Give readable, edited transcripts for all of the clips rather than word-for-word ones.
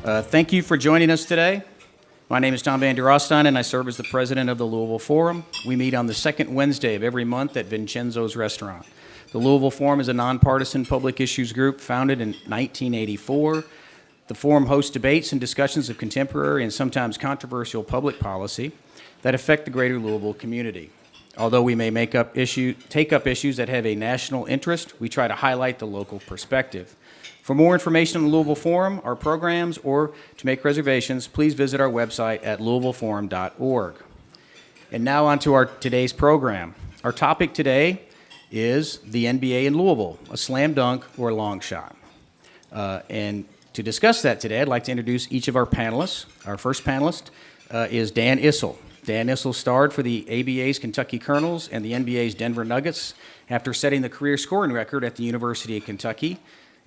Thank you for joining us today. My name is Tom Van Der Rostein, and I serve as the president of the Louisville Forum. We meet on the second Wednesday of every month at Vincenzo's Restaurant. The Louisville Forum is a nonpartisan public issues group founded in 1984. The Forum hosts debates and discussions of contemporary and sometimes controversial public policy that affect the greater Louisville community. Although we may take up issues that have a national interest, we try to highlight the local perspective. For more information on the Louisville Forum, our programs, or to make reservations, please visit our website at louisvilleforum.org. And now on to today's program. Our topic today is the NBA in Louisville, a slam dunk or a long shot. And to discuss that today, I'd like to introduce each of our panelists. Our first panelist is Dan Issel. Dan Issel starred for the ABA's Kentucky Colonels and the NBA's Denver Nuggets after setting the career scoring record at the University of Kentucky,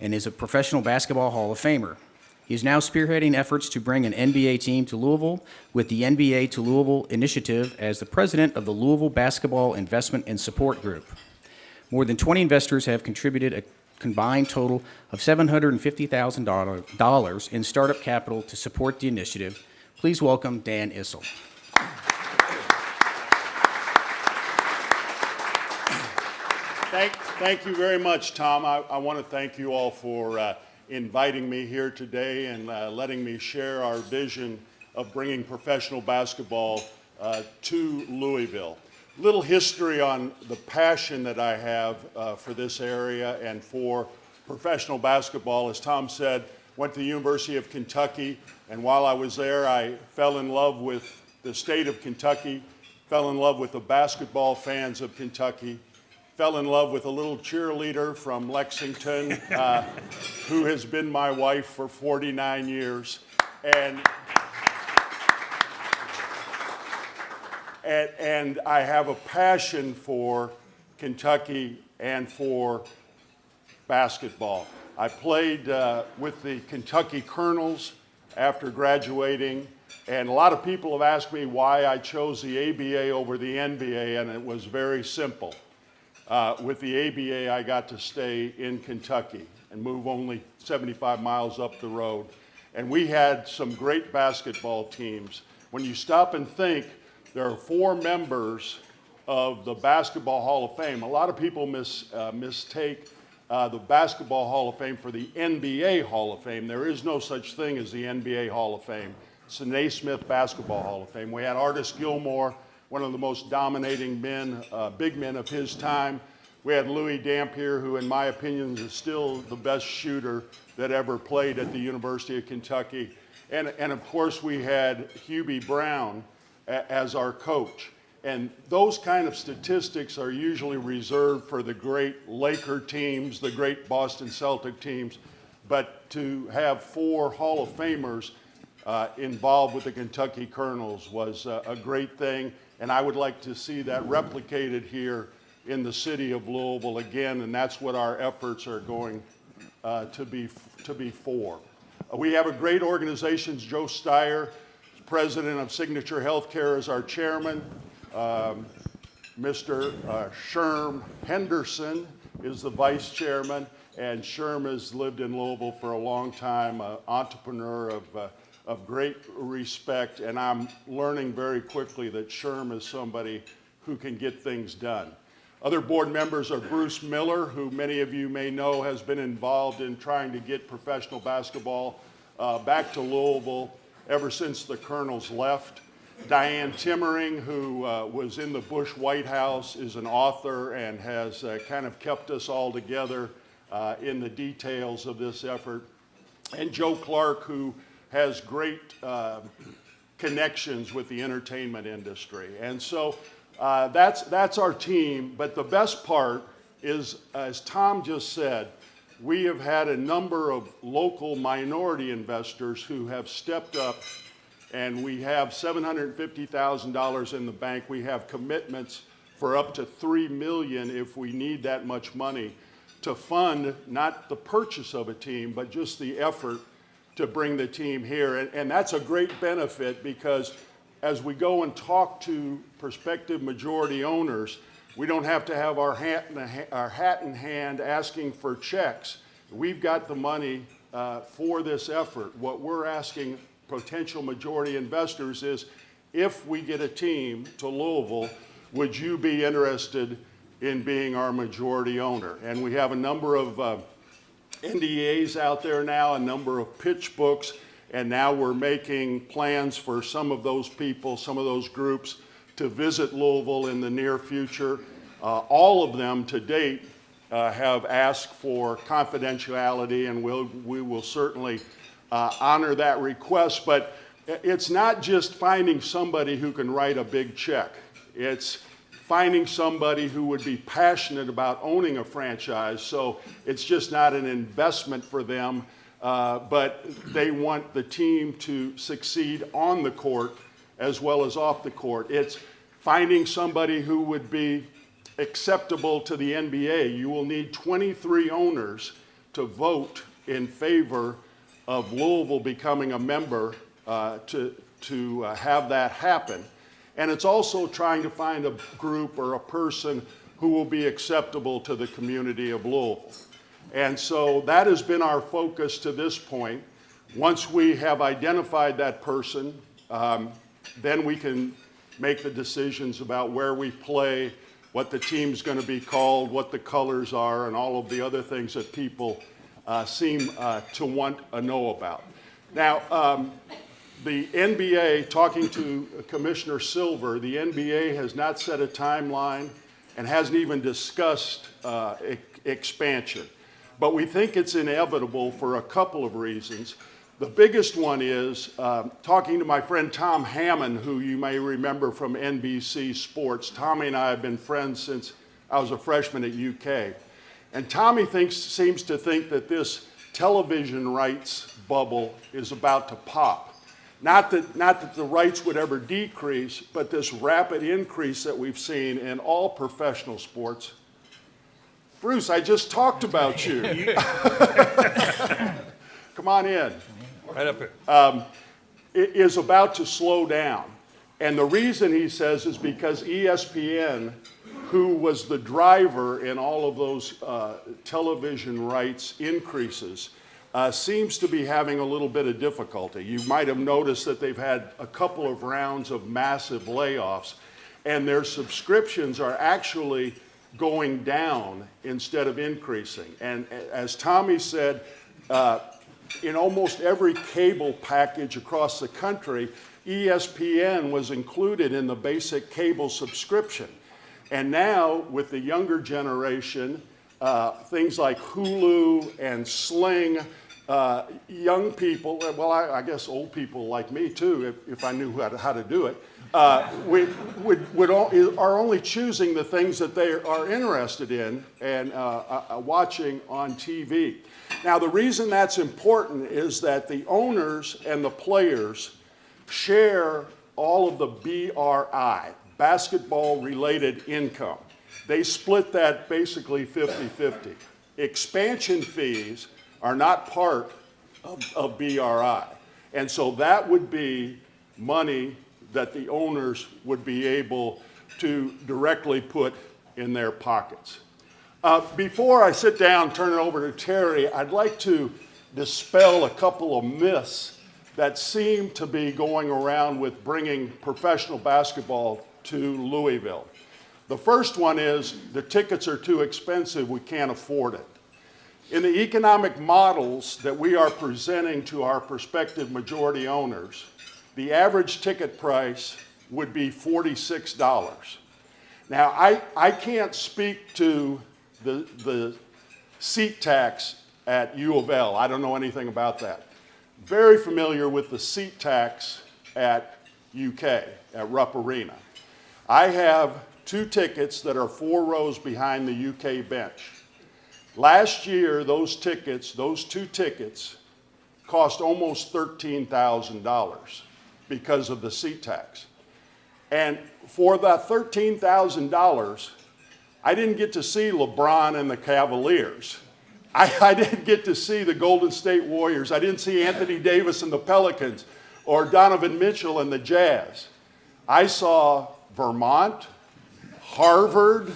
and is a professional basketball Hall of Famer. He is now spearheading efforts to bring an NBA team to Louisville with the NBA to Louisville initiative as the president of the Louisville Basketball Investment and Support Group. More than 20 investors have contributed a combined total of $750,000 in startup capital to support the initiative. Please welcome Dan Issel. Thank you very much, Tom. I want to thank you all for inviting me here today and letting me share our vision of bringing professional basketball to Louisville. Little history on the passion that I have for this area and for professional basketball. As Tom said, went to the University of Kentucky, and while I was there, I fell in love with the state of Kentucky, fell in love with the basketball fans of Kentucky, fell in love with a little cheerleader from Lexington who has been my wife for 49 years. And I have a passion for Kentucky and for basketball. I played with the Kentucky Colonels after graduating, and a lot of people have asked me why I chose the ABA over the NBA, and it was very simple. With the ABA, I got to stay in Kentucky and move only 75 miles up the road. And we had some great basketball teams. When you stop and think, there are 4 members of the Basketball Hall of Fame. A lot of people mistake the Basketball Hall of Fame for the NBA Hall of Fame. There is no such thing as the NBA Hall of Fame. It's the Naismith Basketball Hall of Fame. We had Artis Gilmore, one of the most dominating men, big men of his time. We had Louis Dampier, who in my opinion is still the best shooter that ever played at the University of Kentucky. And of course we had Hubie Brown as our coach. And those kind of statistics are usually reserved for the great Laker teams, the great Boston Celtic teams. But to have 4 Hall of Famers involved with the Kentucky Colonels was a great thing. And I would like to see that replicated here in the city of Louisville again, and that's what our efforts are going to be for. We have a great organization. Joe Steyer, president of Signature Healthcare, is our chairman. Mr. Sherm Henderson is the vice chairman, and Sherm has lived in Louisville for a long time, an entrepreneur of great respect, and I'm learning very quickly that Sherm is somebody who can get things done. Other board members are Bruce Miller, who many of you may know has been involved in trying to get professional basketball back to Louisville ever since the Colonels left. Diane Timmering, who was in the Bush White House, is an author and has kind of kept us all together in the details of this effort. And Joe Clark, who has great connections with the entertainment industry. And so that's our team, but the best part is, as Tom just said, we have had a number of local minority investors who have stepped up, and we have $750,000 in the bank. We have commitments for up to $3 million if we need that much money to fund not the purchase of a team, but just the effort to bring the team here. And that's a great benefit, because as we go and talk to prospective majority owners, we don't have to have our hat in hand asking for checks. We've got the money for this effort. What we're asking potential majority investors is, if we get a team to Louisville, would you be interested in being our majority owner? And we have a number of NDAs out there now, a number of pitch books, and now we're making plans for some of those people, some of those groups, to visit Louisville in the near future. All of them to date have asked for confidentiality, and we will certainly honor that request. But it's not just finding somebody who can write a big check. It's finding somebody who would be passionate about owning a franchise, so it's just not an investment for them, but they want the team to succeed on the court as well as off the court. It's finding somebody who would be acceptable to the NBA. You will need 23 owners to vote in favor of Louisville becoming a member to have that happen. And it's also trying to find a group or a person who will be acceptable to the community of Louisville. And so that has been our focus to this point. Once we have identified that person, then we can make the decisions about where we play, what the team's going to be called, what the colors are, and all of the other things that people seem to want to know about. Now, the NBA, talking to Commissioner Silver, the NBA has not set a timeline and hasn't even discussed expansion. But we think it's inevitable for a couple of reasons. The biggest one is, talking to my friend Tom Hammond, who you may remember from NBC Sports. Tommy and I have been friends since I was a freshman at UK. And Tommy seems to think that this television rights bubble is about to pop. Not that the rights would ever decrease, but this rapid increase that we've seen in all professional sports. Bruce, I just talked about you. Come on in. Right up here. It is about to slow down. And the reason, he says, is because ESPN, who was the driver in all of those television rights increases, seems to be having a little bit of difficulty. You might have noticed that they've had a couple of rounds of massive layoffs, and their subscriptions are actually going down instead of increasing. And as Tommy said, in almost every cable package across the country, ESPN was included in the basic cable subscription. And now, with the younger generation, things like Hulu and Sling, young people, well, I guess old people like me too, if I knew how to do it, are only choosing the things that they are interested in and watching on TV. Now, the reason that's important is that the owners and the players share all of the BRI, basketball-related income. They split that basically 50-50. Expansion fees are not part of BRI. And so that would be money that the owners would be able to directly put in their pockets. Before I sit down, turn it over to Terry, I'd like to dispel a couple of myths that seem to be going around with bringing professional basketball to Louisville. The first one is the tickets are too expensive, we can't afford it. In the economic models that we are presenting to our prospective majority owners, the average ticket price would be $46. Now, I can't speak to the seat tax at U of L. I don't know anything about that. Very familiar with the seat tax at UK, at Rupp Arena. I have 2 tickets that are 4 rows behind the UK bench. Last year, those 2 tickets, cost almost $13,000 because of the seat tax. And for that $13,000, I didn't get to see LeBron and the Cavaliers. I didn't get to see the Golden State Warriors. I didn't see Anthony Davis and the Pelicans or Donovan Mitchell and the Jazz. I saw Vermont, Harvard,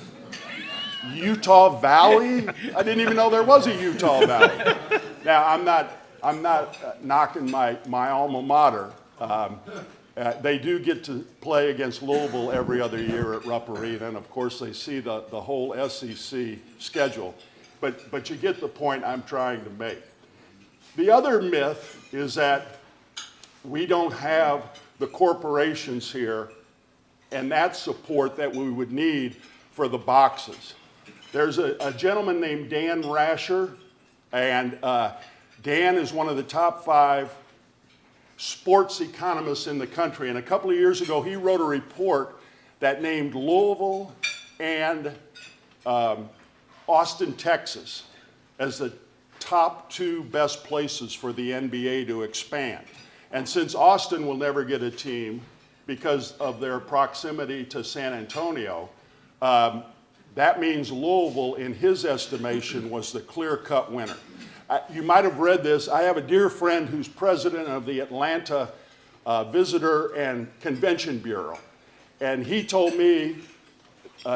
Utah Valley. I didn't even know there was a Utah Valley. Now, I'm not I'm not knocking my alma mater. They do get to play against Louisville every other year at Rupp Arena, and of course they see the whole SEC schedule. But you get the point I'm trying to make. The other myth is that we don't have the corporations here and that support that we would need for the boxes. There's a gentleman named Dan Rasher, and Dan is one of the top 5 sports economists in the country. And a couple of years ago, he wrote a report that named Louisville and Austin, Texas, as the top 2 best places for the NBA to expand. And since Austin will never get a team because of their proximity to San Antonio, that means Louisville, in his estimation, was the clear-cut winner. You might have read this. I have a dear friend who's president of the Atlanta Visitor and Convention Bureau. And he told me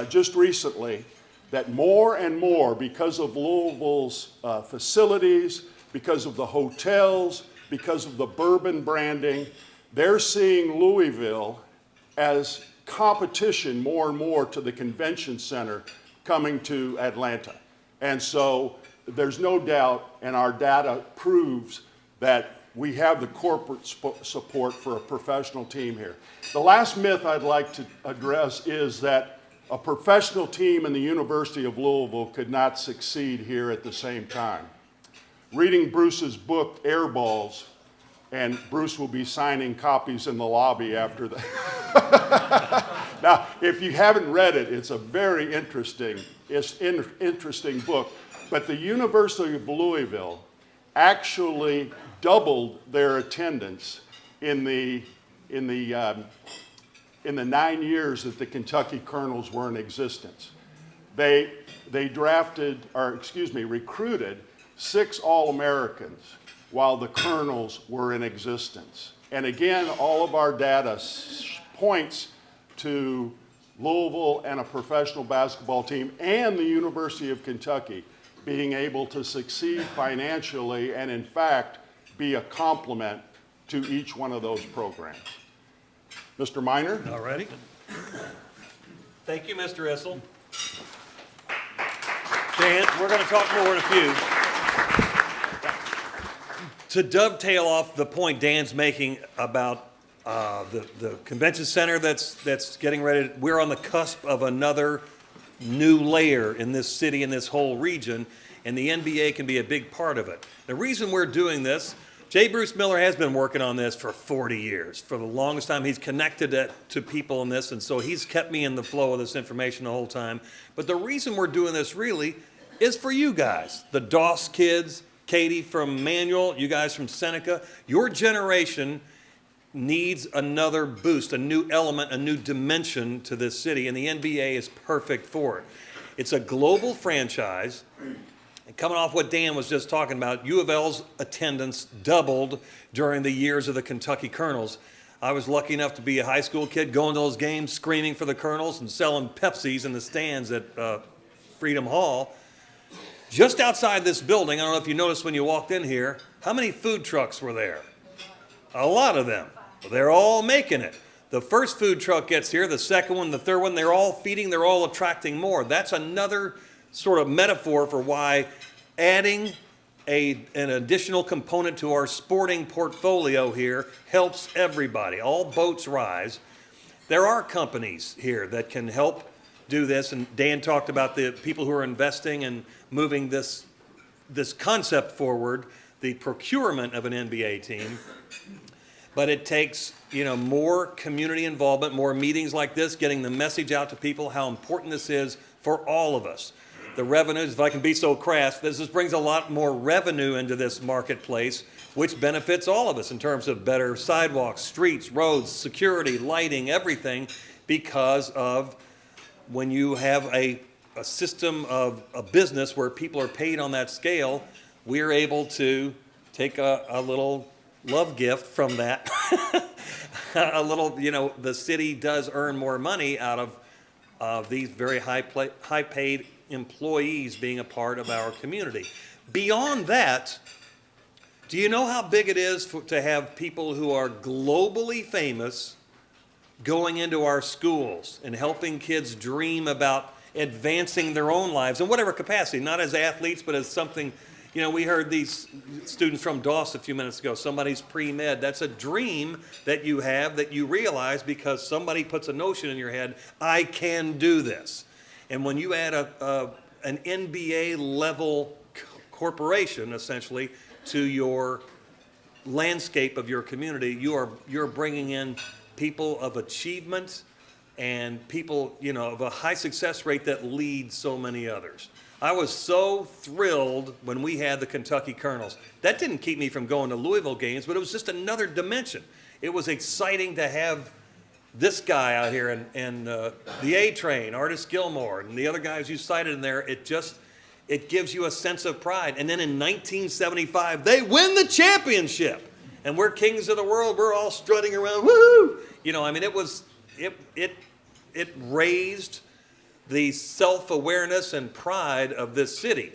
just recently that more and more, because of Louisville's facilities, because of the hotels, because of the bourbon branding, they're seeing Louisville as competition more and more to the convention center coming to Atlanta. And so there's no doubt, and our data proves that we have the corporate support for a professional team here. The last myth I'd like to address is that a professional team in the University of Louisville could not succeed here at the same time. Reading Bruce's book, Airballs, and Bruce will be signing copies in the lobby after that. Now, if you haven't read it, it's a very interesting book. But the University of Louisville actually doubled their attendance in the 9 years that the Kentucky Colonels were in existence. They recruited 6 All-Americans while the Colonels were in existence. And again, all of our data points to Louisville and a professional basketball team and the University of Kentucky being able to succeed financially and, in fact, be a complement to each one of those programs. Mr. Minor? All righty. Thank you, Mr. Issel. Dan, we're going to talk more in a few. To dovetail off the point Dan's making about the convention center that's getting ready, we're on the cusp of another new layer in this city and this whole region, and the NBA can be a big part of it. The reason we're doing this, J. Bruce Miller has been working on this for 40 years. For the longest time, he's connected to people in this, and so he's kept me in the flow of this information the whole time. But the reason we're doing this really is for you guys, the Doss kids, Katie from Manual, you guys from Seneca. Your generation needs another boost, a new element, a new dimension to this city, and the NBA is perfect for it. It's a global franchise. And coming off what Dan was just talking about, U of L's attendance doubled during the years of the Kentucky Colonels. I was lucky enough to be a high school kid going to those games, screaming for the Colonels and selling Pepsis in the stands at Freedom Hall. Just outside this building, I don't know if you noticed when you walked in here, how many food trucks were there? A lot of them. They're all making it. The first food truck gets here, the second one, the third one, they're all feeding, they're all attracting more. That's another sort of metaphor for why adding an additional component to our sporting portfolio here helps everybody. All boats rise. There are companies here that can help do this, and Dan talked about the people who are investing and moving this concept forward, the procurement of an NBA team. But it takes, more community involvement, more meetings like this, getting the message out to people how important this is for all of us. The revenues, if I can be so crass, this just brings a lot more revenue into this marketplace, which benefits all of us in terms of better sidewalks, streets, roads, security, lighting, everything, because of when you have a system of a business where people are paid on that scale, we're able to take a little love gift from that. A little, the city does earn more money out of these very high-paid employees being a part of our community. Beyond that, Do you know how big it is to have people who are globally famous going into our schools and helping kids dream about advancing their own lives in whatever capacity, not as athletes, but as something, you know, we heard these students from Doss a few minutes ago, somebody's pre-med. That's a dream that you have that you realize because somebody puts a notion in your head, I can do this. And when you add an NBA level corporation, essentially, to your landscape of your community, you're bringing in people of achievement and people, you know, of a high success rate that lead so many others. I was so thrilled when we had the Kentucky Colonels. That didn't keep me from going to Louisville games, but it was just another dimension. It was exciting to have this guy out here and the A-Train, Artis Gilmore, and the other guys you cited in there. It gives you a sense of pride. And then in 1975, they win the championship. And we're kings of the world. We're all strutting around, woohoo! You know, I mean, it raised the self-awareness and pride of this city.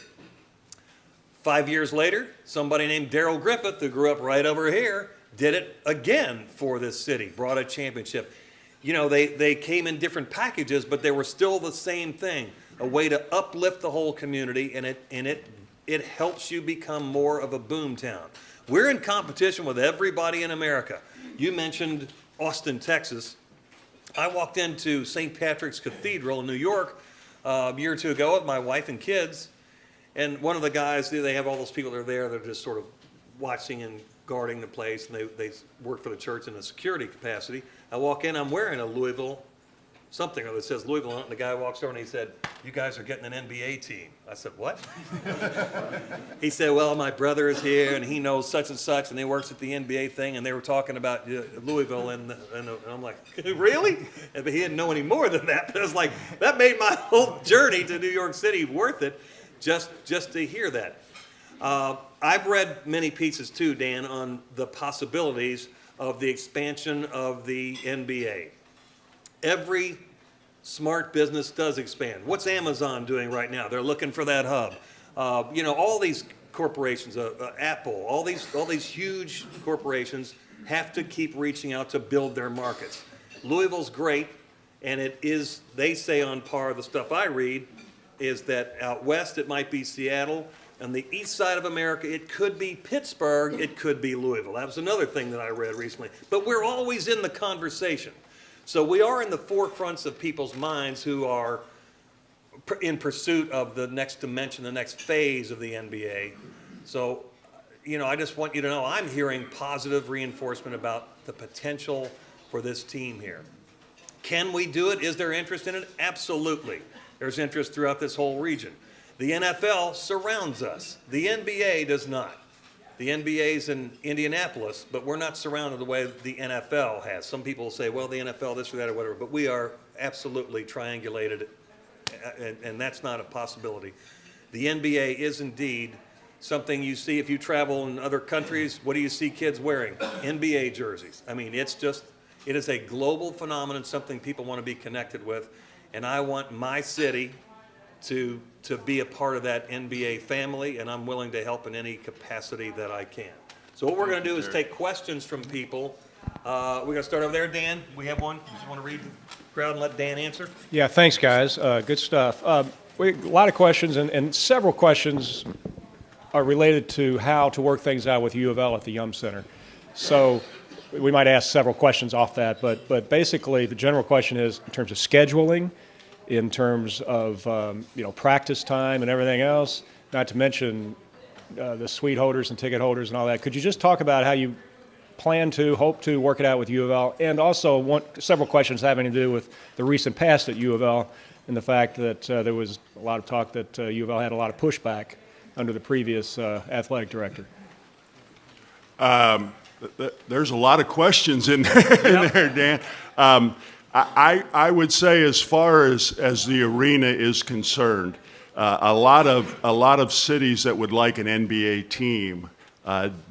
5 years later, somebody named Darrell Griffith, who grew up right over here, did it again for this city, brought a championship. You know, they came in different packages, but they were still the same thing. A way to uplift the whole community, and it helps you become more of a boom town. We're in competition with everybody in America. You mentioned Austin, Texas. I walked into St. Patrick's Cathedral in New York a year or two ago with my wife and kids, and one of the guys, they have all those people that are there that are just sort of watching and guarding the place, and they work for the church in a security capacity. I walk in, I'm wearing a Louisville something that says Louisville on it, and the guy walks over and he said, you guys are getting an NBA team. I said, what? He said, well, my brother is here, and he knows such and such, and he works at the NBA thing, and they were talking about Louisville, and I'm like, really? But he didn't know any more than that. But it was like, that made my whole journey to New York City worth it, just to hear that. I've read many pieces too, Dan, on the possibilities of the expansion of the NBA. Every smart business does expand. What's Amazon doing right now? They're looking for that hub. You know, all these corporations, Apple, all these huge corporations have to keep reaching out to build their markets. Louisville's great, and it is, they say on par, the stuff I read, is that out west it might be Seattle. On the east side of America, it could be Pittsburgh, it could be Louisville. That was another thing that I read recently. But we're always in the conversation. So we are in the forefronts of people's minds who are in pursuit of the next dimension, the next phase of the NBA. So, you know, I just want you to know I'm hearing positive reinforcement about the potential for this team here. Can we do it? Is there interest in it? Absolutely. There's interest throughout this whole region. The NFL surrounds us. The NBA does not. The NBA's in Indianapolis, but we're not surrounded the way the NFL has. Some people say, well, the NFL, this or that or whatever, but we are absolutely triangulated, and that's not a possibility. The NBA is indeed something you see if you travel in other countries. What do you see kids wearing? NBA jerseys. I mean, it is a global phenomenon, something people want to be connected with, and I want my city to be a part of that NBA family, and I'm willing to help in any capacity that I can. So what we're going to do is take questions from people. We're going to start over there, Dan. We have one. You just want to read the crowd and let Dan answer? Yeah, thanks, guys. Good stuff. A lot of questions, and several questions are related to how to work things out with U of L at the Yum Center. So we might ask several questions off that, but basically the general question is in terms of scheduling, in terms of practice time and everything else, not to mention the suite holders and ticket holders and all that. Could you just talk about how you hope to work it out with U of L? And also several questions having to do with the recent past at U of L and the fact that there was a lot of talk that U of L had a lot of pushback under the previous athletic director. There's a lot of questions in there, Dan. I would say, as far as the arena is concerned, a lot of cities that would like an NBA team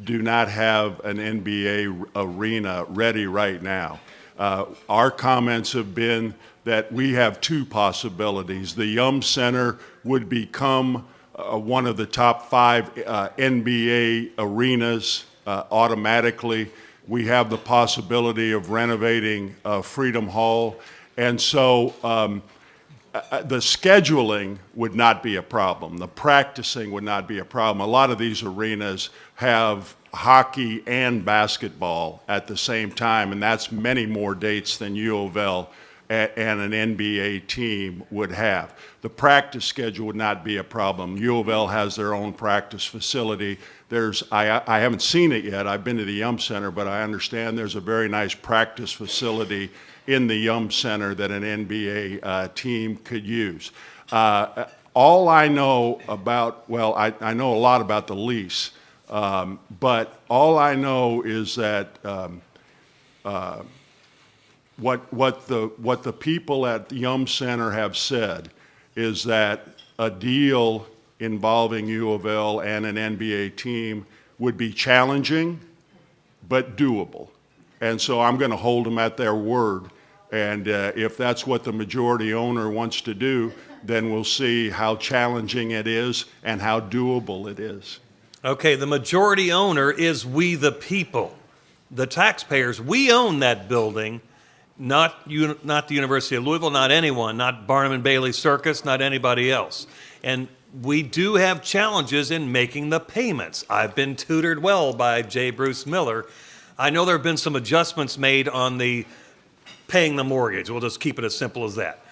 do not have an NBA arena ready right now. Our comments have been that we have two possibilities. The Yum Center would become one of the top 5 NBA arenas automatically. We have the possibility of renovating Freedom Hall. And so the scheduling would not be a problem. The practicing would not be a problem. A lot of these arenas have hockey and basketball at the same time, and that's many more dates than U of L and an NBA team would have. The practice schedule would not be a problem. U of L has their own practice facility. I haven't seen it yet. I've been to the Yum Center, but I understand there's a very nice practice facility in the Yum Center that an NBA team could use. All I know about, well, I know a lot about the lease, but all I know is that what the people at the Yum Center have said is that a deal involving U of L and an NBA team would be challenging, but doable. And so I'm going to hold them at their word. And if that's what the majority owner wants to do, then we'll see how challenging it is and how doable it is. Okay, the majority owner is we the people, the taxpayers. We own that building, not the University of Louisville, not anyone, not Barnum and Bailey Circus, not anybody else. And we do have challenges in making the payments. I've been tutored well by J. Bruce Miller. I know there have been some adjustments made on the paying the mortgage. We'll just keep it as simple as that,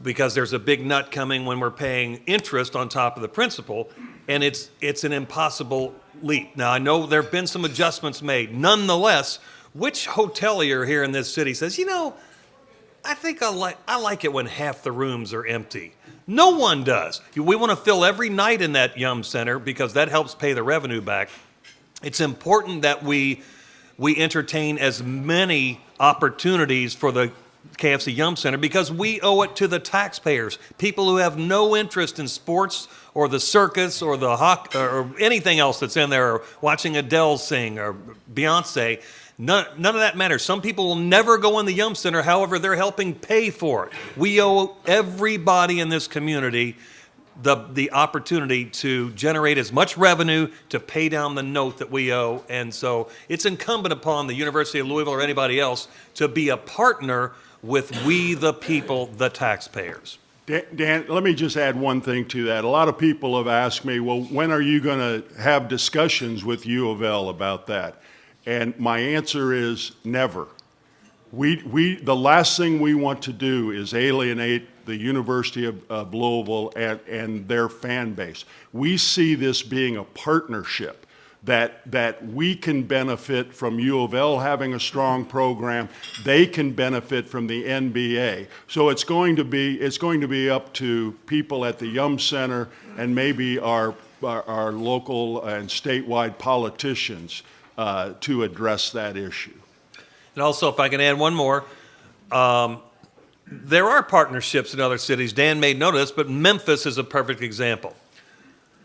because there's a big nut coming when we're paying interest on top of the principal, and it's an impossible leap. Now, I know there have been some adjustments made. Nonetheless, which hotelier here in this city says, you know, I think I like it when half the rooms are empty? No one does. We want to fill every night in that Yum Center because that helps pay the revenue back. It's important that we entertain as many opportunities for the KFC Yum Center because we owe it to the taxpayers, people who have no interest in sports or the circus or the hockey or anything else that's in there, or watching Adele sing or Beyonce. None of that matters. Some people will never go in the Yum Center, however, they're helping pay for it. We owe everybody in this community the opportunity to generate as much revenue to pay down the note that we owe. And so it's incumbent upon the University of Louisville or anybody else to be a partner with we the people, the taxpayers. Dan, let me just add one thing to that. A lot of people have asked me, well, when are you going to have discussions with U of L about that? And my answer is never. The last thing we want to do is alienate the University of Louisville and their fan base. We see this being a partnership that we can benefit from U of L having a strong program. They can benefit from the NBA. So it's going to be up to people at the Yum Center and maybe our local and statewide politicians to address that issue. And also, if I can add one more, there are partnerships in other cities. Dan made note of this, but Memphis is a perfect example.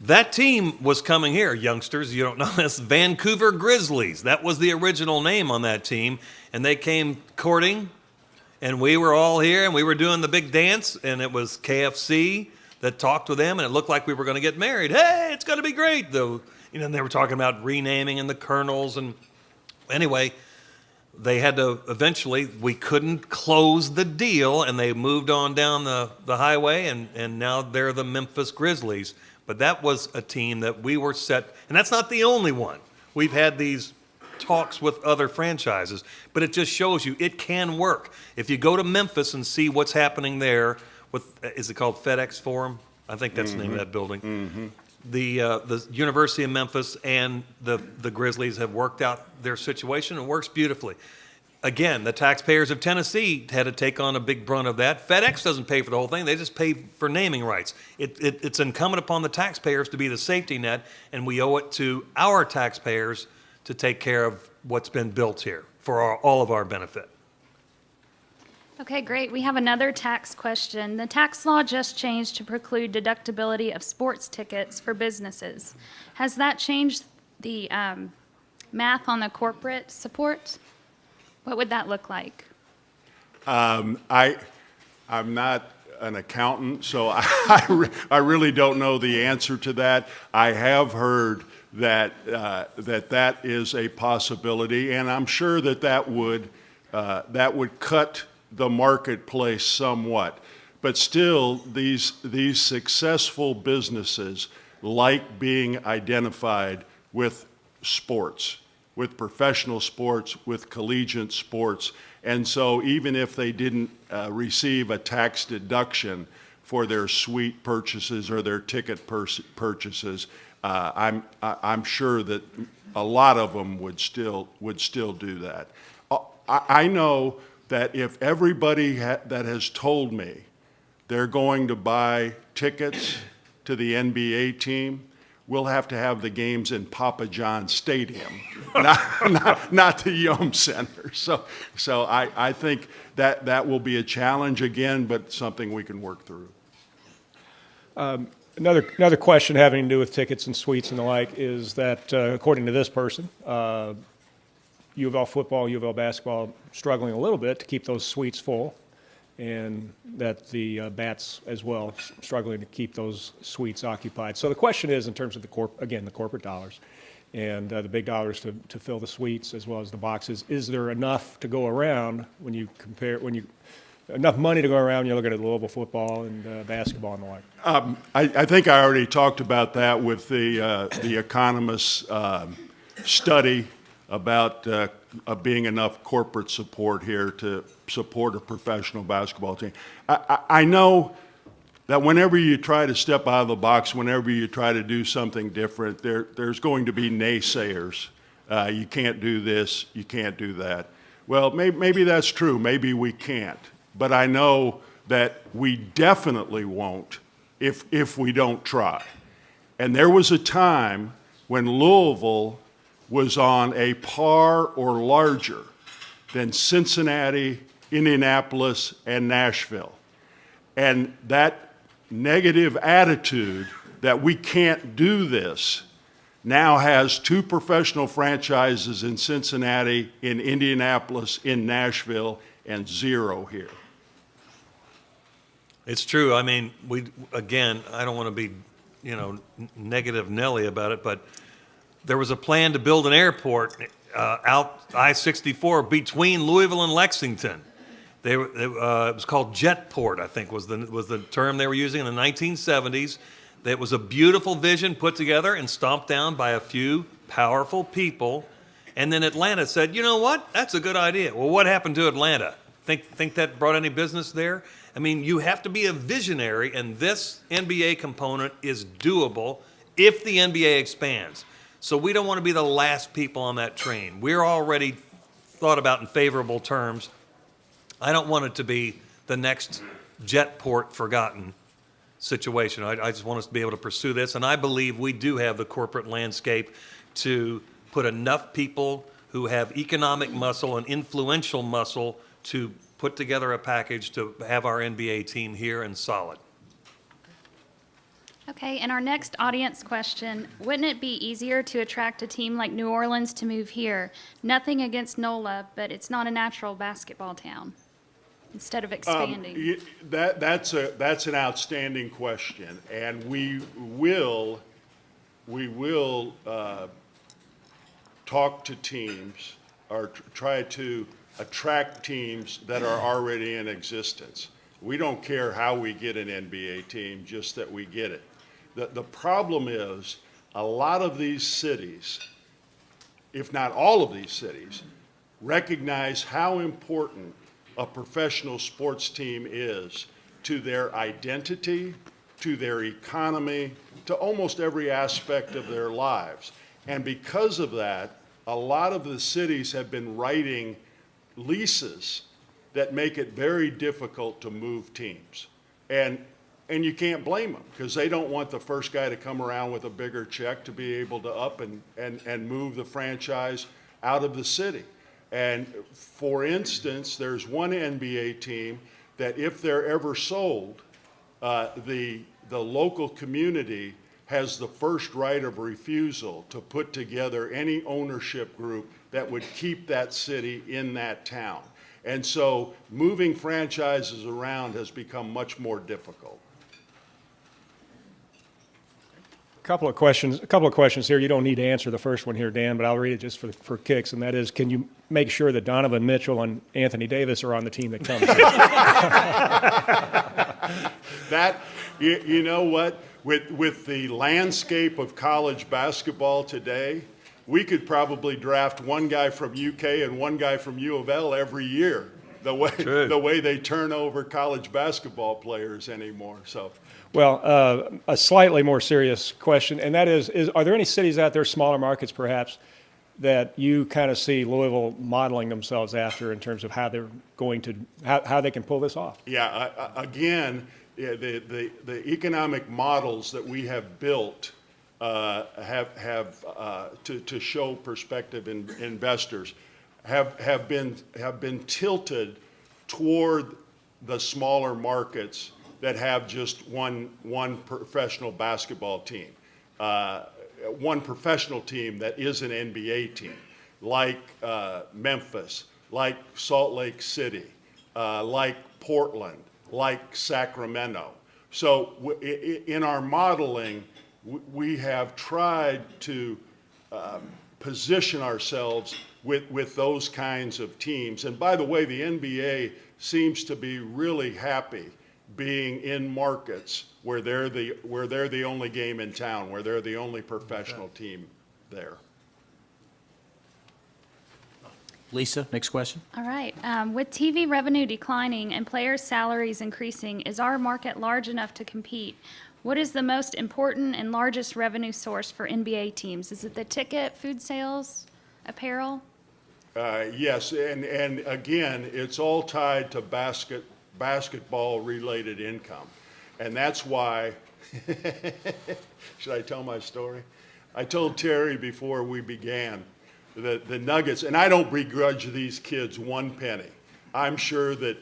That team was coming here, youngsters, you don't know this, Vancouver Grizzlies. That was the original name on that team. And they came courting, and we were all here, and we were doing the big dance, and it was KFC that talked with them, and it looked like we were going to get married. Hey, it's going to be great, though. You know, and they were talking about renaming and the Colonels. And anyway, they had to eventually, we couldn't close the deal, and they moved on down the highway, and now they're the Memphis Grizzlies. But that was a team that we were set, and that's not the only one. We've had these talks with other franchises, but it just shows you it can work. If you go to Memphis and see what's happening there with, is it called FedEx Forum? I think that's the name of that building. Mm-hmm. The University of Memphis and the Grizzlies have worked out their situation. It works beautifully. Again, the taxpayers of Tennessee had to take on a big brunt of that. FedEx doesn't pay for the whole thing. They just pay for naming rights. It's incumbent upon the taxpayers to be the safety net, and we owe it to our taxpayers to take care of what's been built here for all of our benefit. Okay, great. We have another tax question. The tax law just changed to preclude deductibility of sports tickets for businesses. Has that changed the math on the corporate support? What would that look like? I'm not an accountant, so I really don't know the answer to that. I have heard that that is a possibility, and I'm sure that would cut the marketplace somewhat. But still, these successful businesses like being identified with sports, with professional sports, with collegiate sports. And so even if they didn't receive a tax deduction for their suite purchases or their ticket purchases, I'm sure that a lot of them would still do that. I know that if everybody that has told me they're going to buy tickets to the NBA team, we'll have to have the games in Papa John Stadium, not the Yum Center. So I think that will be a challenge again, but something we can work through. Another question having to do with tickets and suites and the like is that, according to this person, U of L football, U of L basketball struggling a little bit to keep those suites full, and that the Bats as well struggling to keep those suites occupied. So the question is, in terms of the corporate dollars and the big dollars to fill the suites as well as the boxes, is there enough to go around when you enough money to go around? You look at Louisville football and basketball and the like. I think I already talked about that with the economist's study about being enough corporate support here to support a professional basketball team. I know that whenever you try to step out of the box, whenever you try to do something different, there's going to be naysayers. You can't do this, you can't do that. Well, maybe that's true, maybe we can't. But I know that we definitely won't if we don't try. And there was a time when Louisville was on a par or larger than Cincinnati, Indianapolis, and Nashville. And that negative attitude that we can't do this now has two professional franchises in Cincinnati, in Indianapolis, in Nashville, and zero here. It's true. I mean, I don't want to be, negative Nelly about it, but there was a plan to build an airport out I-64 between Louisville and Lexington. It was called Jetport, I think was the term they were using in the 1970s. It was a beautiful vision put together and stomped down by a few powerful people. And then Atlanta said, you know what? That's a good idea. Well, what happened to Atlanta? Think that brought any business there? I mean, you have to be a visionary, and this NBA component is doable if the NBA expands. So we don't want to be the last people on that train. We're already thought about in favorable terms. I don't want it to be the next Jetport forgotten situation. I just want us to be able to pursue this, and I believe we do have the corporate landscape to put enough people who have economic muscle and influential muscle to put together a package to have our NBA team here and solid. Okay, and our next audience question, wouldn't it be easier to attract a team like New Orleans to move here? Nothing against NOLA, but it's not a natural basketball town, instead of expanding. That's an outstanding question, and we will talk to teams or try to attract teams that are already in existence. We don't care how we get an NBA team, just that we get it. The problem is a lot of these cities, if not all of these cities, recognize how important a professional sports team is to their identity, to their economy, to almost every aspect of their lives. And because of that, a lot of the cities have been writing leases that make it very difficult to move teams. And you can't blame them, because they don't want the first guy to come around with a bigger check to be able to up and move the franchise out of the city. And for instance, there's one NBA team that if they're ever sold, the local community has the first right of refusal to put together any ownership group that would keep that city in that town. And so moving franchises around has become much more difficult. A couple of questions here. You don't need to answer the first one here, Dan, but I'll read it just for kicks, and that is, can you make sure that Donovan Mitchell and Anthony Davis are on the team that comes? That, you know what, with the landscape of college basketball today, we could probably draft one guy from UK and one guy from U of L every year, the way they turn over college basketball players anymore. So. Well, a slightly more serious question, and that is are there any cities out there, smaller markets perhaps, that you kind of see Louisville modeling themselves after in terms of how they're going to, how they can pull this off? Yeah, again, the economic models that we have built have to show prospective investors have been tilted toward the smaller markets that have just one professional basketball team, one professional team that is an NBA team, like Memphis, like Salt Lake City, like Portland, like Sacramento. So in our modeling, we have tried to position ourselves with those kinds of teams. And by the way, the NBA seems to be really happy being in markets where they're the only game in town, where they're the only professional team there. Lisa, next question. All right. With TV revenue declining and players' salaries increasing, is our market large enough to compete? What is the most important and largest revenue source for NBA teams? Is it the ticket, food sales, apparel? Yes, and again, it's all tied to basketball-related income. And that's why, should I tell my story? I told Terry before we began that the Nuggets, and I don't begrudge these kids one penny. I'm sure that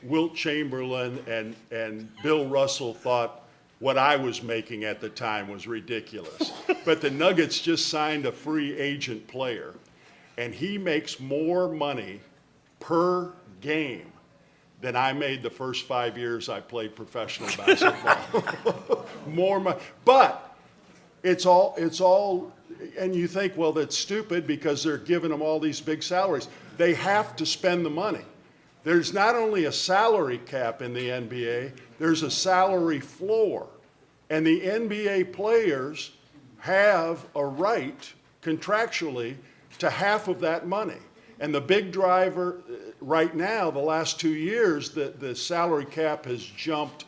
Wilt Chamberlain and Bill Russell thought what I was making at the time was ridiculous. But the Nuggets just signed a free agent player, and he makes more money per game than I made the first 5 years I played professional basketball. More money. But it's all, and you think, well, that's stupid because they're giving them all these big salaries. They have to spend the money. There's not only a salary cap in the NBA, there's a salary floor. And the NBA players have a right contractually to half of that money. And the big driver right now, the last 2 years, the salary cap has jumped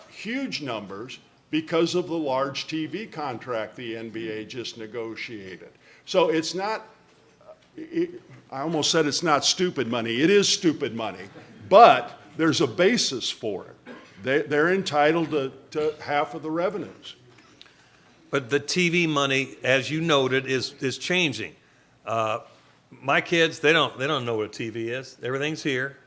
huge numbers because of the large TV contract the NBA just negotiated. So it's not, I almost said it's not stupid money. It is stupid money, but there's a basis for it. They're entitled to half of the revenues. But the TV money, as you noted, is changing. My kids, they don't know what a TV is. Everything's here,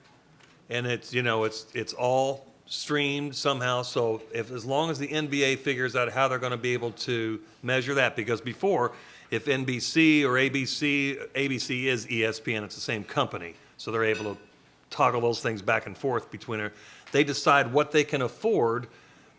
and it's all streamed somehow. So as long as the NBA figures out how they're going to be able to measure that, because before, if NBC or ABC is ESPN, it's the same company, so they're able to toggle those things back and forth between her. They decide what they can afford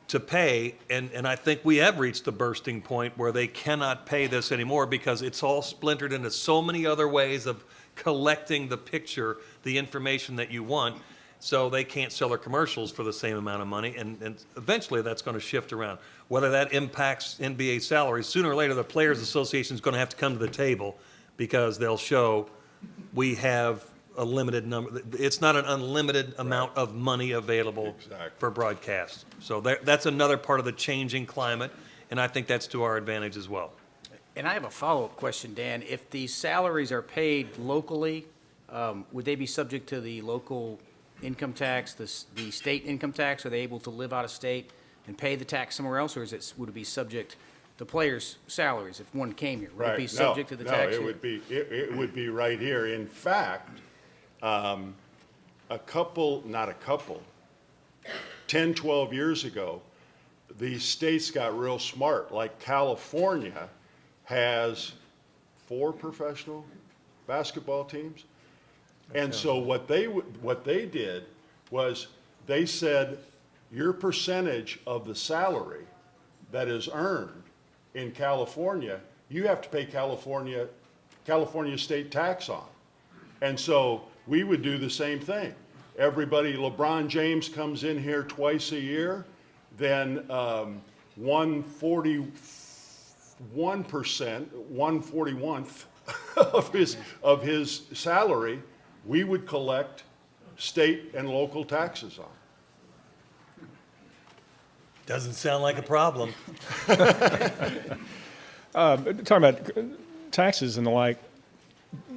to pay, and I think we have reached the bursting point where they cannot pay this anymore because it's all splintered into so many other ways of collecting the picture, the information that you want, so they can't sell their commercials for the same amount of money, and eventually that's going to shift around. Whether that impacts NBA salaries, sooner or later the Players Association is going to have to come to the table because they'll show we have a limited number. It's not an unlimited amount of money available for broadcast. So that's another part of the changing climate, and I think that's to our advantage as well. And I have a follow-up question, Dan. If these salaries are paid locally, would they be subject to the local income tax, the state income tax? Are they able to live out of state and pay the tax somewhere else, or would it be subject to players' salaries if one came here? Would it be subject to the tax here? No, it would be right here. In fact, 10, 12 years ago, the states got real smart. Like California has 4 professional basketball teams. And so what they did was they said, your percentage of the salary that is earned in California, you have to pay California state tax on. And so we would do the same thing. LeBron James comes in here twice a year, then 141th of his salary, we would collect state and local taxes on. Doesn't sound like a problem. Talking about taxes and the like,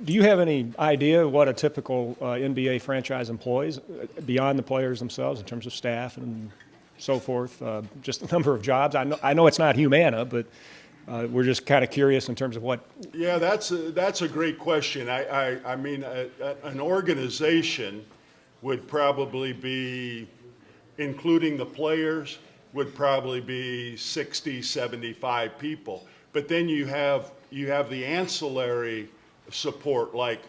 do you have any idea what a typical NBA franchise employs beyond the players themselves in terms of staff and so forth? Just the number of jobs. I know it's not Humana, but we're just kind of curious in terms of what. Yeah, that's a great question. I mean, an organization would probably be, including the players, would probably be 60, 75 people. But then you have the ancillary support, like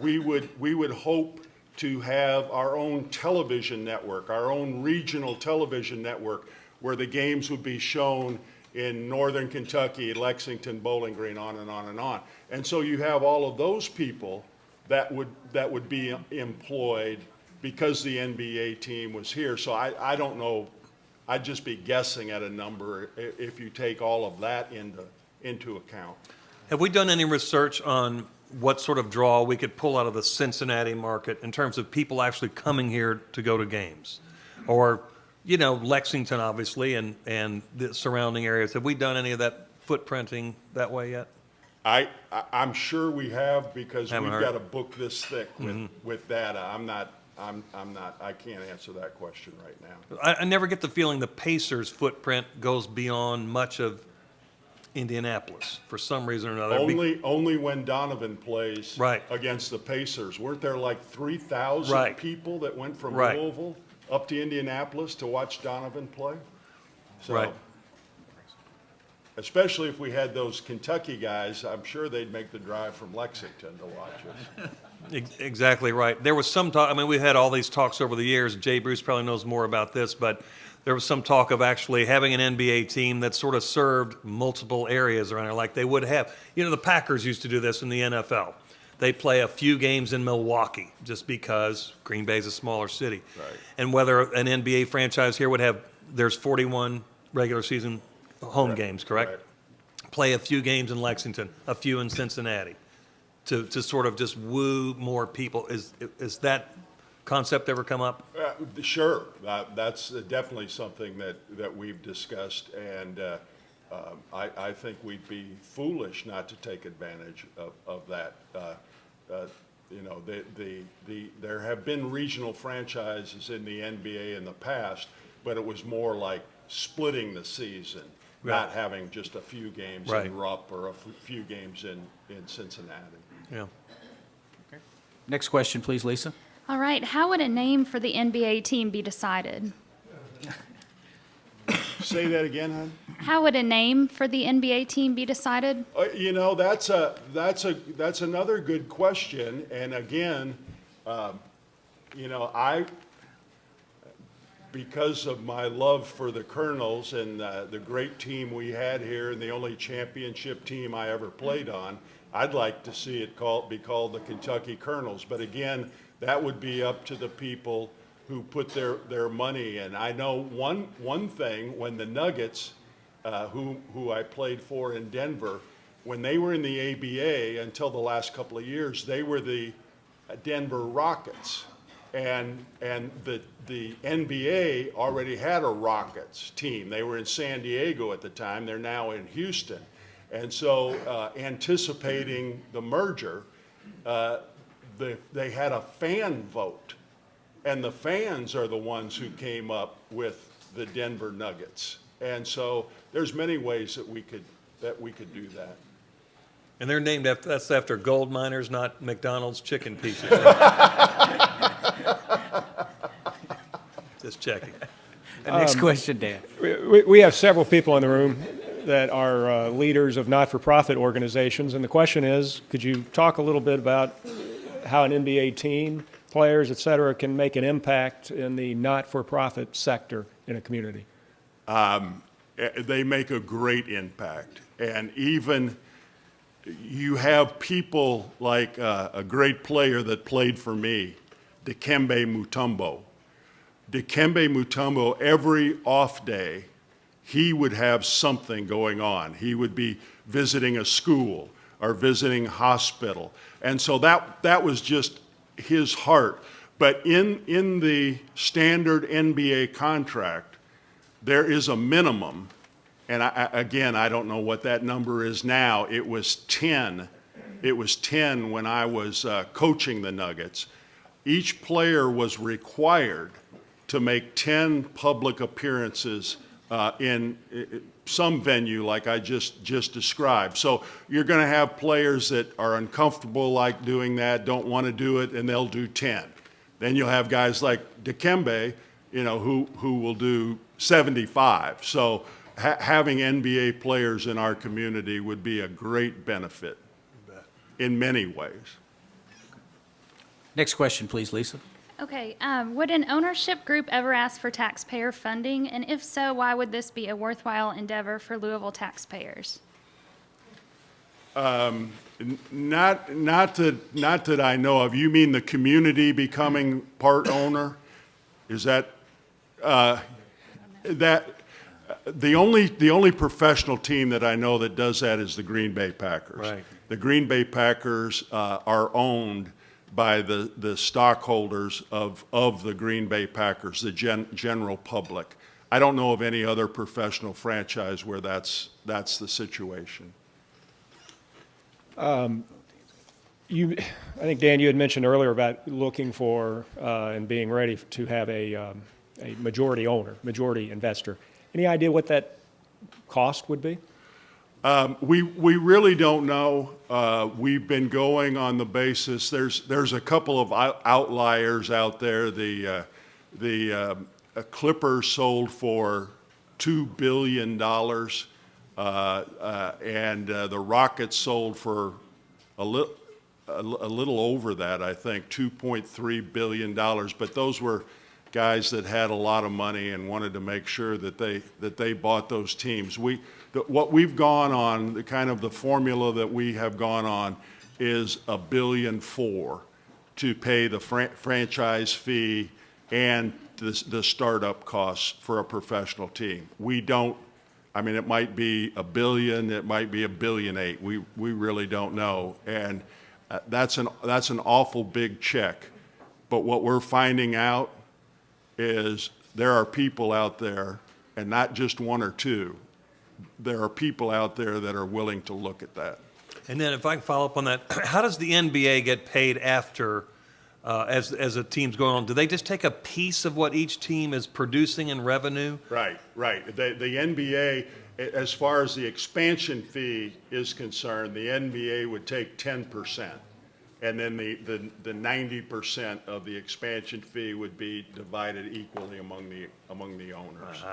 we would hope to have our own television network, our own regional television network, where the games would be shown in Northern Kentucky, Lexington, Bowling Green, on and on and on. And so you have all of those people that would be employed because the NBA team was here. So I don't know. I'd just be guessing at a number if you take all of that into account. Have we done any research on what sort of draw we could pull out of the Cincinnati market in terms of people actually coming here to go to games? Or, Lexington, obviously, and the surrounding areas. Have we done any of that footprinting that way yet? I'm sure we have, because Haven't we've heard. got a book this thick with data. I can't answer that question right now. I never get the feeling the Pacers' footprint goes beyond much of Indianapolis for some reason or another. Only when Donovan plays Right. against the Pacers. Weren't there like 3,000 Right. people that went from Right. Louisville up to Indianapolis to watch Donovan play? So, Right. especially if we had those Kentucky guys, I'm sure they'd make the drive from Lexington to watch us. Exactly right. There was some talk, we've had all these talks over the years. Jay Bruce probably knows more about this, but there was some talk of actually having an NBA team that sort of served multiple areas around here, like they would have. The Packers used to do this in the NFL. They play a few games in Milwaukee just because Green Bay is a smaller city. Right. And whether an NBA franchise here would have, there's 41 regular season home games, correct? Right. Play a few games in Lexington, a few in Cincinnati, to sort of just woo more people. Is that concept ever come up? Sure, that's definitely something that we've discussed, and I think we'd be foolish not to take advantage of that. There have been regional franchises in the NBA in the past, but it was more like splitting the season, not having just a few games Right. in Rupp or a few games in Cincinnati. Yeah. Next question, please, Lisa. All right, how would a name for the NBA team be decided? Say that again, hon? How would a name for the NBA team be decided? That's another good question. And again, because of my love for the Colonels and the great team we had here and the only championship team I ever played on, I'd like to see it be called the Kentucky Colonels. But again, that would be up to the people who put their money in. I know one thing, when the Nuggets, who I played for in Denver, when they were in the ABA until the last couple of years, they were the Denver Rockets. And the NBA already had a Rockets team. They were in San Diego at the time. They're now in Houston. And so anticipating the merger, they had a fan vote. And the fans are the ones who came up with the Denver Nuggets. And so there's many ways that we could do that. And they're named after gold miners, not McDonald's chicken pieces. Just checking. Next question, Dan. We have several people in the room that are leaders of not-for-profit organizations, and the question is, could you talk a little bit about how an NBA team, players, et cetera, can make an impact in the not-for-profit sector in a community? They make a great impact. And even you have people like a great player that played for me, Dikembe Mutombo. Dikembe Mutombo, every off day, he would have something going on. He would be visiting a school or visiting a hospital. And so that was just his heart. But in the standard NBA contract, there is a minimum, and I don't know what that number is now. It was 10. It was 10 when I was coaching the Nuggets. Each player was required to make 10 public appearances in some venue like I just described. So you're going to have players that are uncomfortable like doing that, don't want to do it, and they'll do 10. Then you'll have guys like Dikembe, who will do 75. So having NBA players in our community would be a great benefit in many ways. Next question, please, Lisa. Okay, would an ownership group ever ask for taxpayer funding? And if so, why would this be a worthwhile endeavor for Louisville taxpayers? Not that I know of. You mean the community becoming part owner? Is that the only professional team that I know that does that is the Green Bay Packers. Right. The Green Bay Packers are owned by the stockholders of the Green Bay Packers, the general public. I don't know of any other professional franchise where that's the situation. I think, Dan, you had mentioned earlier about looking for and being ready to have a majority owner, majority investor. Any idea what that cost would be? We really don't know. We've been going on the basis. There's a couple of outliers out there. The Clippers sold for $2 billion, and the Rockets sold for a little over that, I think, $2.3 billion. But those were guys that had a lot of money and wanted to make sure that they bought those teams. What we've gone on, the kind of the formula that we have gone on, is $1.4 billion to pay the franchise fee and the startup costs for a professional team. We don't. I mean, it might be $1 billion, it might be $1.8 billion. We really don't know, and that's an awful big check. But what we're finding out is there are people out there, and not just one or two. There are people out there that are willing to look at that. And then if I can follow up on that, how does the NBA get paid after, as a team's going on? Do they just take a piece of what each team is producing in revenue? Right. The NBA, as far as the expansion fee is concerned, the NBA would take 10%. And then the 90% of the expansion fee would be divided equally among the owners.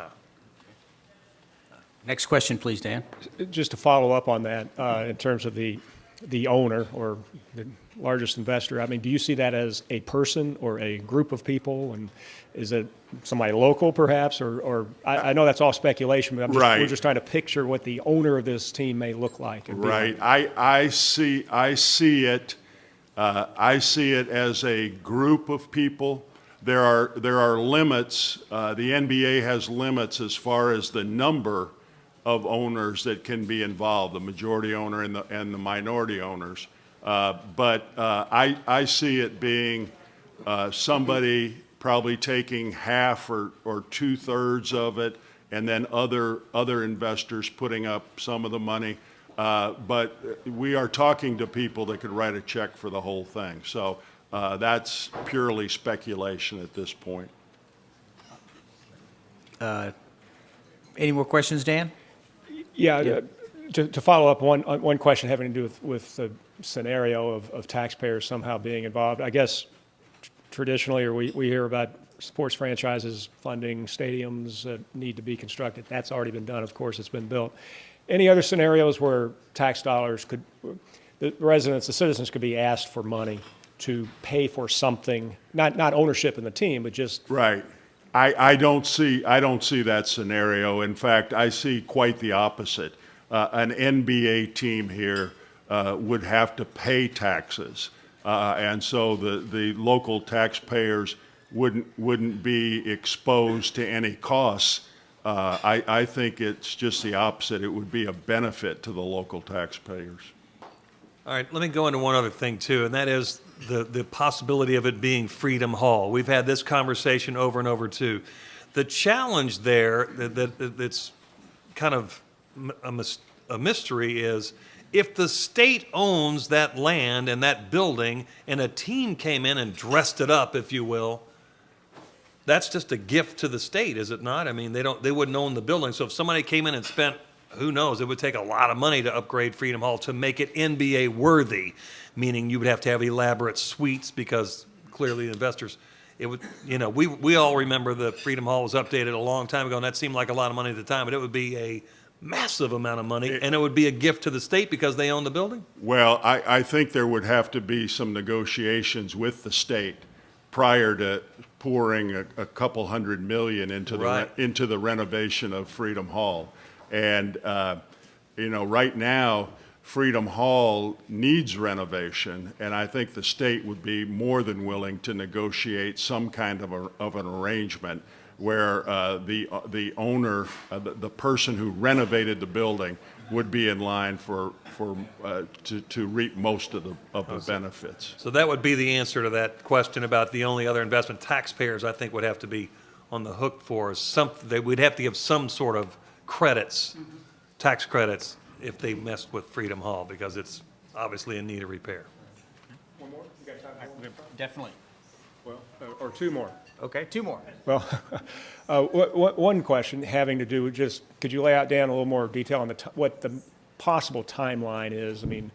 Next question, please, Dan. Just to follow up on that, in terms of the owner or the largest investor, I mean, do you see that as a person or a group of people? And is it somebody local, perhaps? Or I know that's all speculation, but Right. we're just trying to picture what the owner of this team may look like. And be Right. like. I see it. I see it as a group of people. There are limits. The NBA has limits as far as the number of owners that can be involved, the majority owner and the minority owners. But I see it being somebody probably taking half or 2/3 of it, and then other investors putting up some of the money. But we are talking to people that could write a check for the whole thing. So that's purely speculation at this point. Any more questions, Dan? Yeah, to follow up one question having to do with the scenario of taxpayers somehow being involved. I guess traditionally, or we hear about sports franchises funding stadiums that need to be constructed. That's already been done. Of course, it's been built. Any other scenarios where tax dollars the citizens could be asked for money to pay for something, not ownership in the team, but just Right. I don't see that scenario. In fact, I see quite the opposite. An NBA team here would have to pay taxes, and so the local taxpayers wouldn't be exposed to any costs. I think it's just the opposite. It would be a benefit to the local taxpayers. All right, let me go into one other thing too, and that is the possibility of it being Freedom Hall. We've had this conversation over and over too. The challenge there that's kind of a mystery is if the state owns that land and that building and a team came in and dressed it up, if you will, that's just a gift to the state, is it not? I mean, they wouldn't own the building. So if somebody came in and spent, who knows, it would take a lot of money to upgrade Freedom Hall to make it NBA worthy, meaning you would have to have elaborate suites because clearly investors, it would, we all remember the Freedom Hall was updated a long time ago and that seemed like a lot of money at the time, but it would be a massive amount of money and it would be a gift to the state because they own the building? Well, I think there would have to be some negotiations with the state prior to pouring a couple $100 million into the renovation of Freedom Hall. And, right now, Freedom Hall needs renovation, and I think the state would be more than willing to negotiate some kind of an arrangement where the owner, the person who renovated the building, would be in line to reap most of the benefits. So that would be the answer to that question about the only other investment taxpayers I think would have to be on the hook for is something. They would have to give some sort of credits, tax credits, if they messed with Freedom Hall because it's obviously in need of repair. one more. You got time for one? Definitely. Well, or two more. Okay, two more. Well, one question having to do with just, could you lay out, Dan, a little more detail on what the possible timeline is? I mean,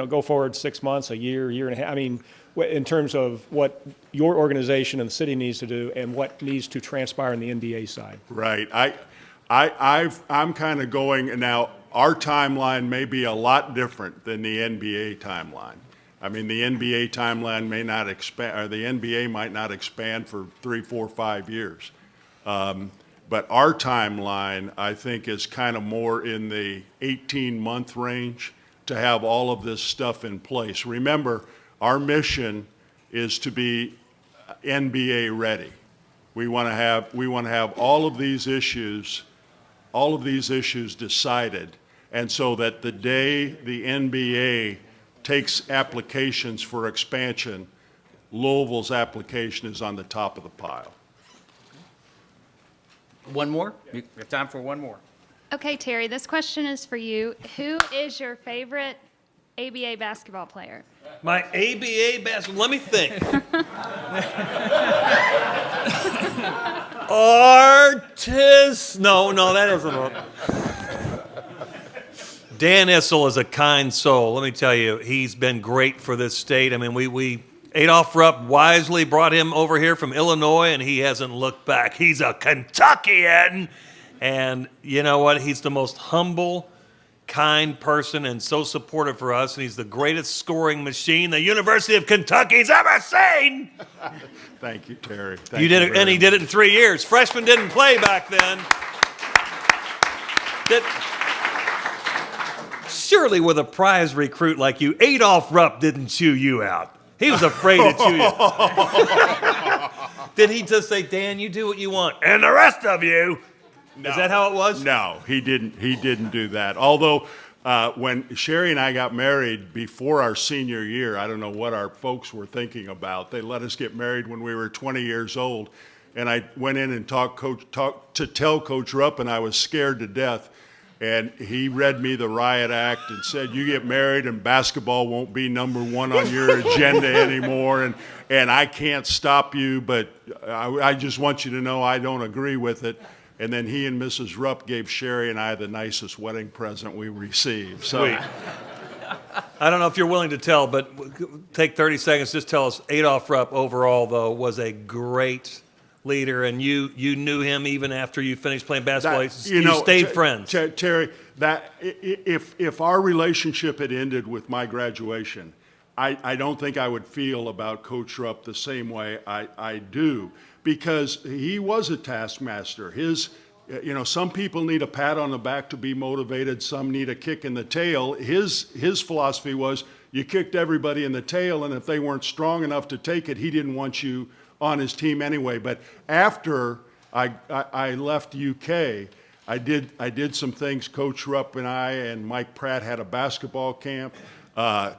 go forward 6 months, a year and a half. I mean, in terms of what your organization and the city needs to do and what needs to transpire on the NBA side. Right. I'm kind of going now. Our timeline may be a lot different than the NBA timeline. I mean, the NBA timeline may not expand, or the NBA might not expand for 3, 4, 5 years. But our timeline, I think, is kind of more in the 18-month range to have all of this stuff in place. Remember, our mission is to be NBA ready. We want to have all of these issues decided, and so that the day the NBA takes applications for expansion, Louisville's application is on the top of the pile. One more? We have time for one more. Okay, Terry, this question is for you. Who is your favorite ABA basketball player? My ABA basketball, let me think. No, that isn't one. Dan Issel is a kind soul. Let me tell you, he's been great for this state. I mean, we Adolph Rupp wisely brought him over here from Illinois, and he hasn't looked back. He's a Kentuckian, and you know what? He's the most humble, kind person and so supportive for us, and he's the greatest scoring machine the University of Kentucky's ever seen. Thank you, Terry. You did it, and he did it in 3 years. Freshmen didn't play back then. Surely with a prize recruit like you, Adolph Rupp didn't chew you out. He was afraid to chew you out. Did he just say, Dan, you do what you want, and the rest of you? No. Is that how it was? No, he didn't do that. Although when Sherry and I got married before our senior year, I don't know what our folks were thinking about. They let us get married when we were 20 years old, and I went in and talked to tell Coach Rupp, and I was scared to death. And he read me the riot act and said, you get married and basketball won't be number one on your agenda anymore, and I can't stop you, but I just want you to know I don't agree with it. And then he and Mrs. Rupp gave Sherry and I the nicest wedding present we received. So, sweet. I don't know if you're willing to tell, but take 30 seconds. Just tell us, Adolph Rupp overall, though, was a great leader, and you knew him even after you finished playing basketball. You stayed friends. Terry, that if our relationship had ended with my graduation, I don't think I would feel about Coach Rupp the same way I do, because he was a taskmaster. Some people need a pat on the back to be motivated. Some need a kick in the tail. His philosophy was you kicked everybody in the tail, and if they weren't strong enough to take it, he didn't want you on his team anyway. But after I left UK, I did some things. Coach Rupp and I and Mike Pratt had a basketball camp.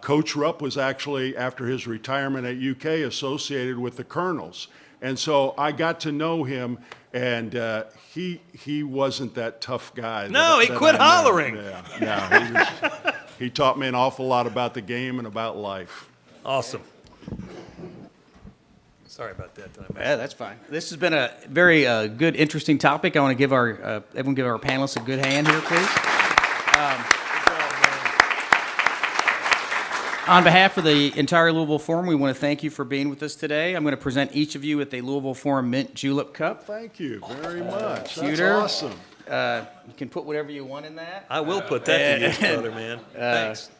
Coach Rupp was actually, after his retirement at UK, associated with the Colonels. And so I got to know him, and he wasn't that tough guy. No, he quit hollering. Yeah, he taught me an awful lot about the game and about life. Awesome. Sorry about that. Yeah, that's fine. This has been a very good, interesting topic. I want to give everyone give our panelists a good hand here, please. On behalf of the entire Louisville Forum, we want to thank you for being with us today. I'm going to present each of you with a Louisville Forum Mint Julep Cup. Thank you very much. That's Shooter. awesome. You can put whatever you want in that. I will put that to use, brother, man. Thanks.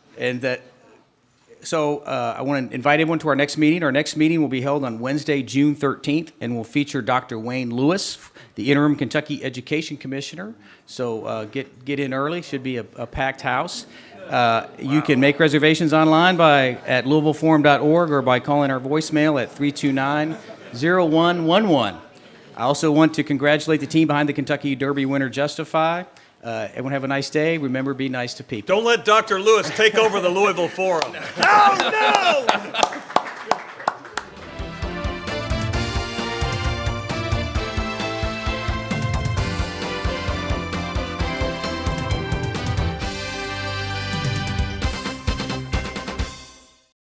So I want to invite everyone to our next meeting. Our next meeting will be held on Wednesday, June 13th, and will feature Dr. Wayne Lewis, the interim Kentucky Education Commissioner. So get in early. Should be a packed house. You can make reservations online at louisvilleforum.org or by calling our voicemail at 329-0111. I also want to congratulate the team behind the Kentucky Derby winner, Justify. Everyone have a nice day. Remember, be nice to people. Don't let Dr. Lewis take over the Louisville Forum. Oh, no!